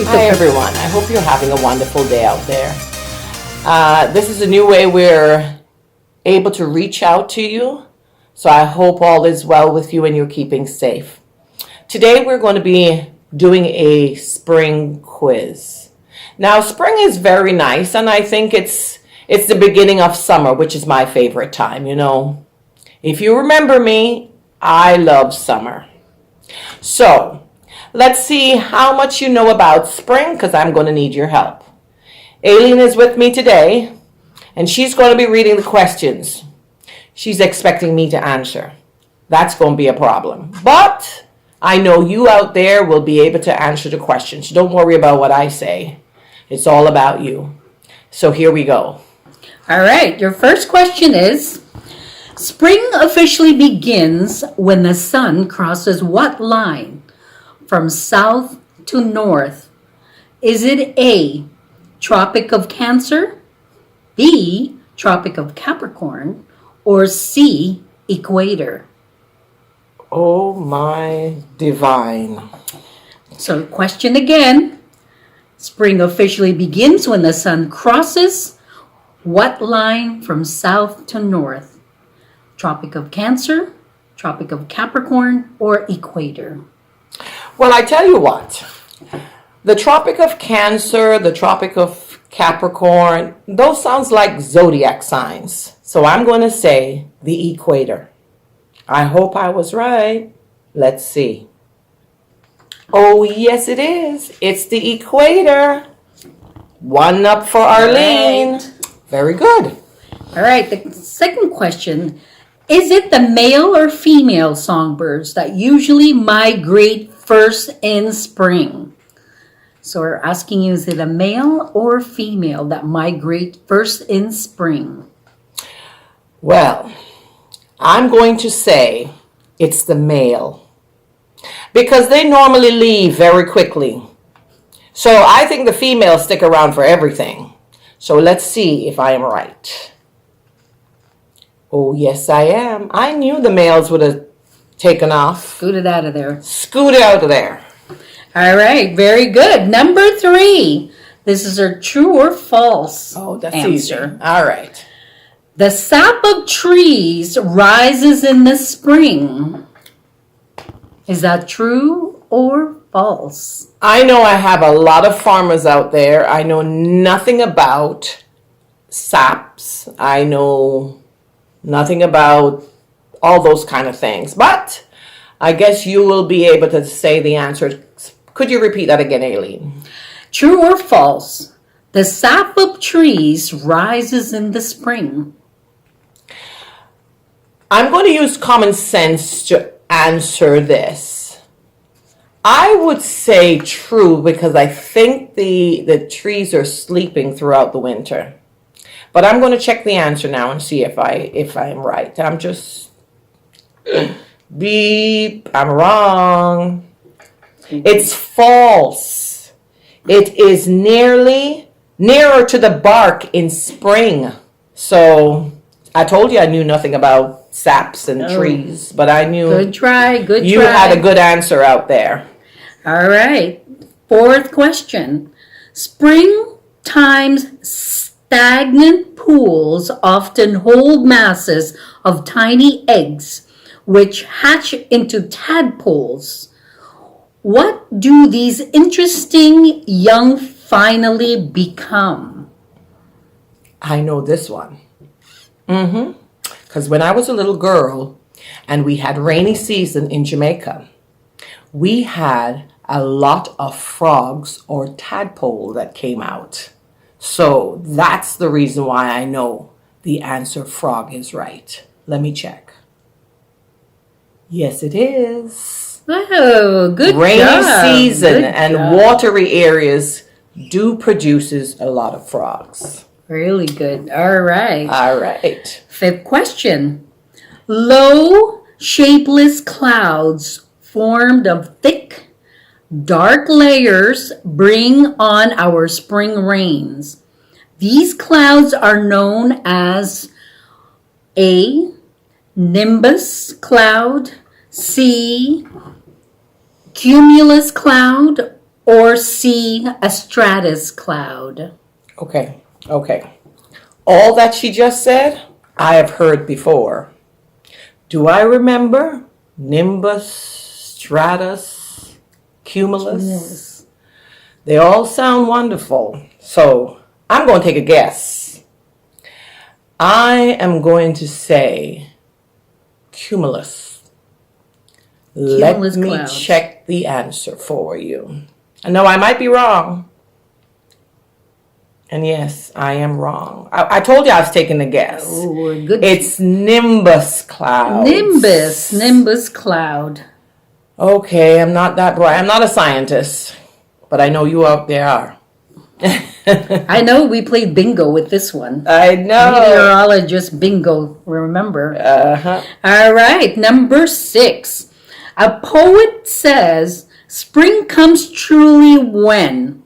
Hi, everyone. I hope you're having a wonderful day out there. This is a new way we're able to reach out to you. So I hope all is well with you and you're keeping safe. Today, we're going to be doing a spring quiz. Now, spring is very nice, and I think it's the beginning of summer, which is my favorite time. You know, if you remember me, I love summer. So let's see how much you know about spring, because I'm going to need your help. Aileen is with me today, and she's going to be reading the questions. She's expecting me to answer. That's going to be a problem. But I know you out there will be able to answer the questions. Don't worry about what I say. It's all about you. So here we go. All right, your first question is, spring officially begins when the sun crosses what line from south to north? Is it A, Tropic of Cancer, B, Tropic of Capricorn, or C, Equator? Oh my divine. So question again, spring officially begins when the sun crosses what line from south to north? Tropic of Cancer, Tropic of Capricorn, or Equator? Well, I tell you what. The Tropic of Cancer, the Tropic of Capricorn, those sounds like zodiac signs. So I'm going to say the equator. I hope I was right. Let's see. Oh, yes, it is. It's the equator. 1 up for Arleen. Right. Very good. All right, the second question. Is it the male or female songbirds that usually migrate first in spring? So we're asking you, is it a male or female that migrate first in spring? Well, I'm going to say it's the male, because they normally leave very quickly. So I think the females stick around for everything. So let's see if I am right. Oh, yes, I am. I knew the males would have taken off. Scooted out of there. Scooted out of there. All right, very good. Number 3. This is our true or false That's answer. easy. All right. The sap of trees rises in the spring. Is that true or false? I know I have a lot of farmers out there. I know nothing about saps. I know nothing about all those kind of things. But I guess you will be able to say the answer. Could you repeat that again, Aileen? True or false? The sap of trees rises in the spring. I'm going to use common sense to answer this. I would say true, because I think the trees are sleeping throughout the winter. But I'm going to check the answer now and see if I'm right. I'm just beep. I'm wrong. It's false. It is nearer to the bark in spring. So I told you I knew nothing about saps and trees, but I knew. Good try. You had a good answer out there. All right. 4th question. Springtime's stagnant pools often hold masses of tiny eggs which hatch into tadpoles. What do these interesting young finally become? I know this one. Because when I was a little girl and we had rainy season in Jamaica, we had a lot of frogs or tadpole that came out. So that's the reason why I know the answer frog is right. Let me check. Yes, it is. Oh, good Rainy job. season Good and job. watery areas do produces a lot of frogs. Really good. All right. All right. 5th question. Low, shapeless clouds formed of thick, dark layers bring on our spring rains. These clouds are known as A, nimbus cloud, C, cumulus cloud, or C, a stratus cloud? Okay, okay. All that she just said, I have heard before. Do I remember? Nimbus, stratus, cumulus. Yes. They all sound wonderful. So I'm going to take a guess. I am going to say cumulus. Let Cumulus me clouds. check the answer for you. I know I might be wrong. And yes, I am wrong. I told you I was taking a guess. Oh, good. It's nimbus clouds. Nimbus cloud. Okay, I'm not that bright. I'm not a scientist, but I know you out there are. I know we played bingo with this one. I know. Meteorologist bingo, remember? Uh-huh. All right, number 6. A poet says, spring comes truly when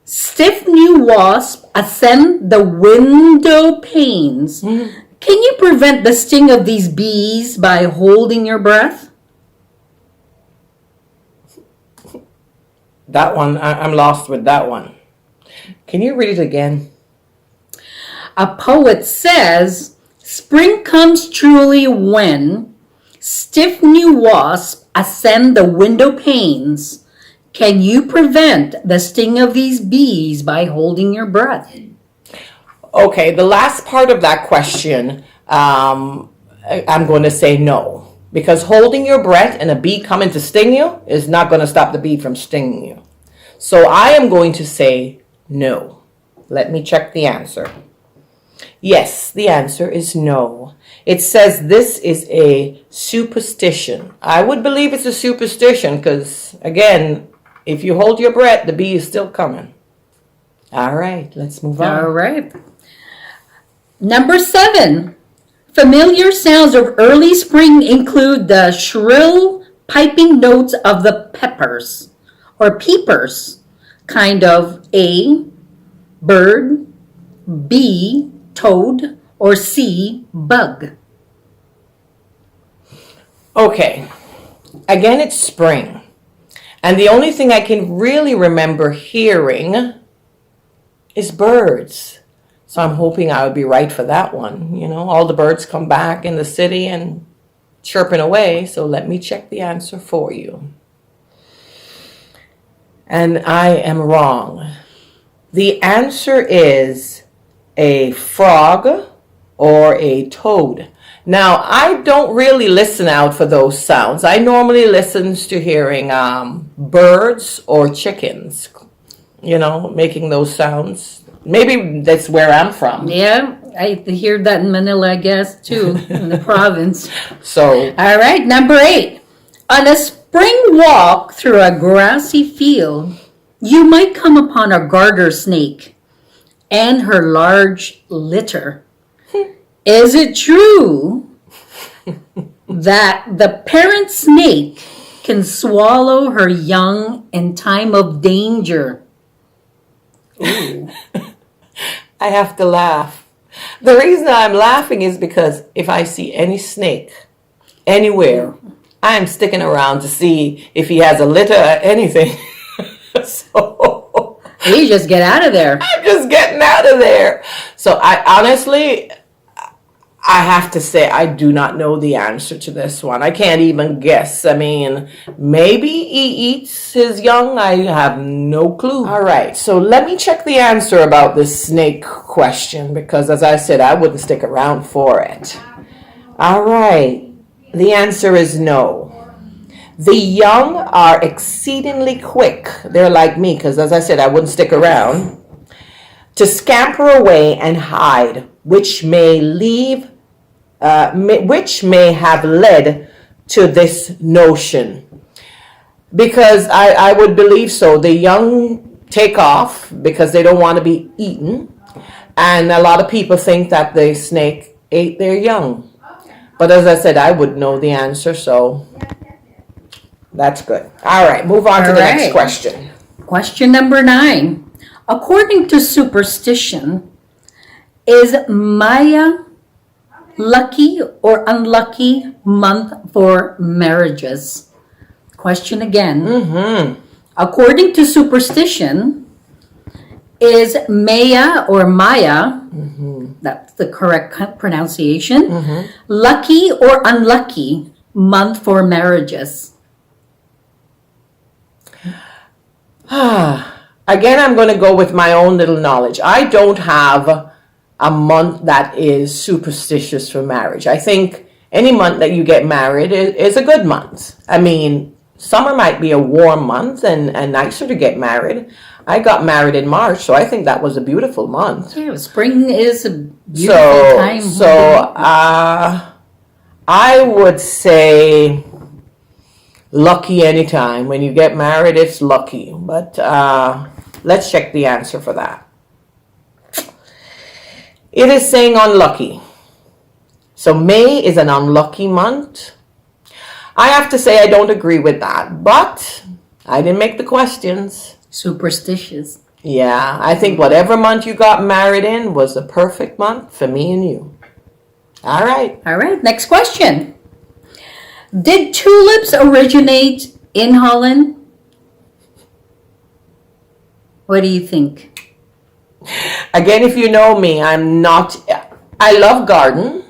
stiff new wasp ascend the window panes. Can you prevent the sting of these bees by holding your breath? That one, I'm lost with that one. Can you read it again? A poet says, spring comes truly when stiff new wasp ascend the window panes. Can you prevent the sting of these bees by holding your breath? Okay, the last part of that question, I'm going to say no. Because holding your breath and a bee coming to sting you is not going to stop the bee from stinging you. So I am going to say no. Let me check the answer. Yes, the answer is no. It says this is a superstition. I would believe it's a superstition because, again, if you hold your breath, the bee is still coming. All right, let's move on. All right. Number 7. Familiar sounds of early spring include the shrill piping notes of the peppers or peepers, kind of A, bird, B, toad, or C, bug. Okay, again, it's spring. And the only thing I can really remember hearing is birds. So I'm hoping I would be right for that one. You know, all the birds come back in the city and chirping away. So let me check the answer for you. And I am wrong. The answer is a frog or a toad. Now, I don't really listen out for those sounds. I normally listen to hearing birds or chickens, you know, making those sounds. Maybe that's where I'm from. Yeah, I hear that in Manila, I guess, too, in the province. So, All right, number 8. On a spring walk through a grassy field, you might come upon a garter snake and her large litter. Is it true that the parent snake can swallow her young in time of danger? Ooh. I have to laugh. The reason I'm laughing is because if I see any snake anywhere, I'm sticking around to see if he has a litter or anything. So You just get out of there. I'm just getting out of there. So I honestly, I have to say, I do not know the answer to this one. I can't even guess. I mean, maybe he eats his young. I have no clue. All right, so let me check the answer about this snake question because, as I said, I wouldn't stick around for it. All right, the answer is no. The young are exceedingly quick. They're like me because, as I said, I wouldn't stick around to scamper away and hide, which may have led to this notion. Because I would believe so. The young take off because they don't want to be eaten. And a lot of people think that the snake ate their young. But as I said, I would know the answer, so that's good. All right, move on to the next question. Question number 9. According to superstition, is Maya lucky or unlucky month for marriages? Question again. According to superstition, is Maya or Maya, that's the correct pronunciation, lucky or unlucky month for marriages? Again, I'm going to go with my own little knowledge. I don't have a month that is superstitious for marriage. I think any month that you get married is a good month. I mean, summer might be a warm month and nicer to get married. I got married in March, so I think that was a beautiful month. Yeah, spring is a beautiful time. So I would say lucky anytime. When you get married, it's lucky. But let's check the answer for that. It is saying unlucky. So May is an unlucky month. I have to say I don't agree with that, but I didn't make the questions. Superstitious. Yeah, I think whatever month you got married in was the perfect month for me and you. All right. All right, next question. Did tulips originate in Holland? What do you think? Again, if you know me, I love garden.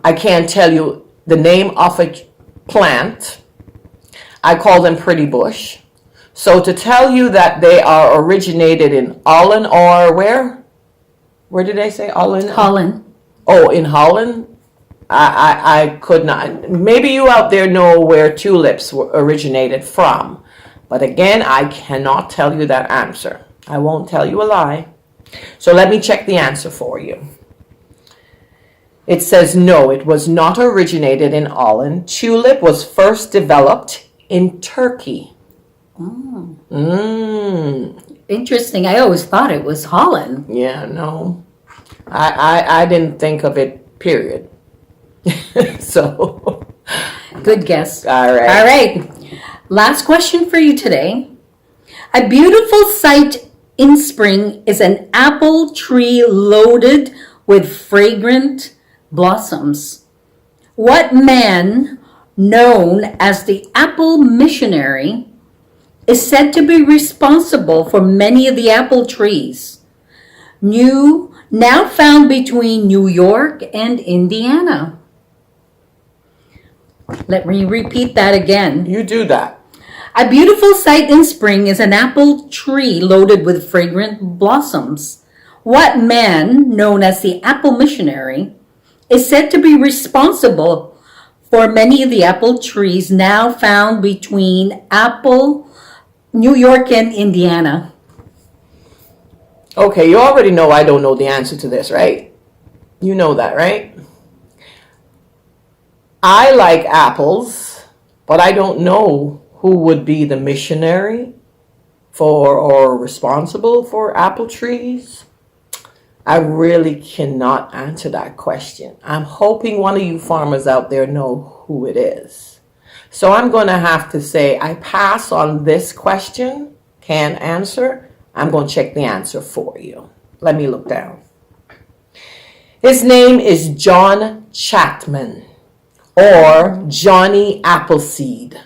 I can't tell you the name of a plant. I call them pretty bush. So to tell you that they are originated in Holland or where? Where did I say Holland? Holland. Oh, in Holland? I could not. Maybe you out there know where tulips originated from. But again, I cannot tell you that answer. I won't tell you a lie. So let me check the answer for you. It says no, it was not originated in Holland. Tulip was first developed in Turkey. Interesting. I always thought it was Holland. Yeah, no. I didn't think of it, period. So. Good guess. All right. All right. Last question for you today. A beautiful sight in spring is an apple tree loaded with fragrant blossoms. What man, known as the apple missionary, is said to be responsible for many of the apple trees now found between New York and Indiana? Let me repeat that again. You do that. A beautiful sight in spring is an apple tree loaded with fragrant blossoms. What man, known as the apple missionary, is said to be responsible for many of the apple trees now found between New York and Indiana? Okay, you already know I don't know the answer to this, right? You know that, right? I like apples, but I don't know who would be the missionary or responsible for apple trees. I really cannot answer that question. I'm hoping one of you farmers out there know who it is. So I'm going to have to say I pass on this question. Can't answer. I'm going to check the answer for you. Let me look down. His name is John Chapman or Johnny Appleseed.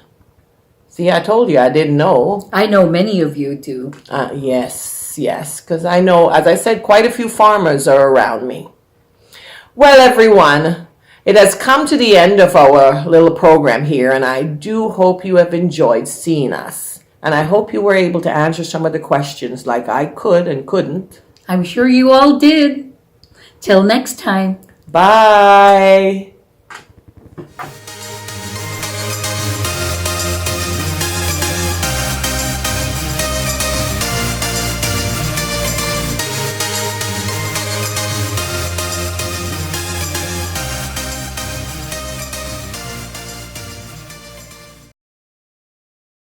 See, I told you I didn't know. I know many of you do. Yes, because I know, as I said, quite a few farmers are around me. Well, everyone, it has come to the end of our little program here, and I do hope you have enjoyed seeing us. And I hope you were able to answer some of the questions like I could and couldn't. I'm sure you all did. Till next time. Bye.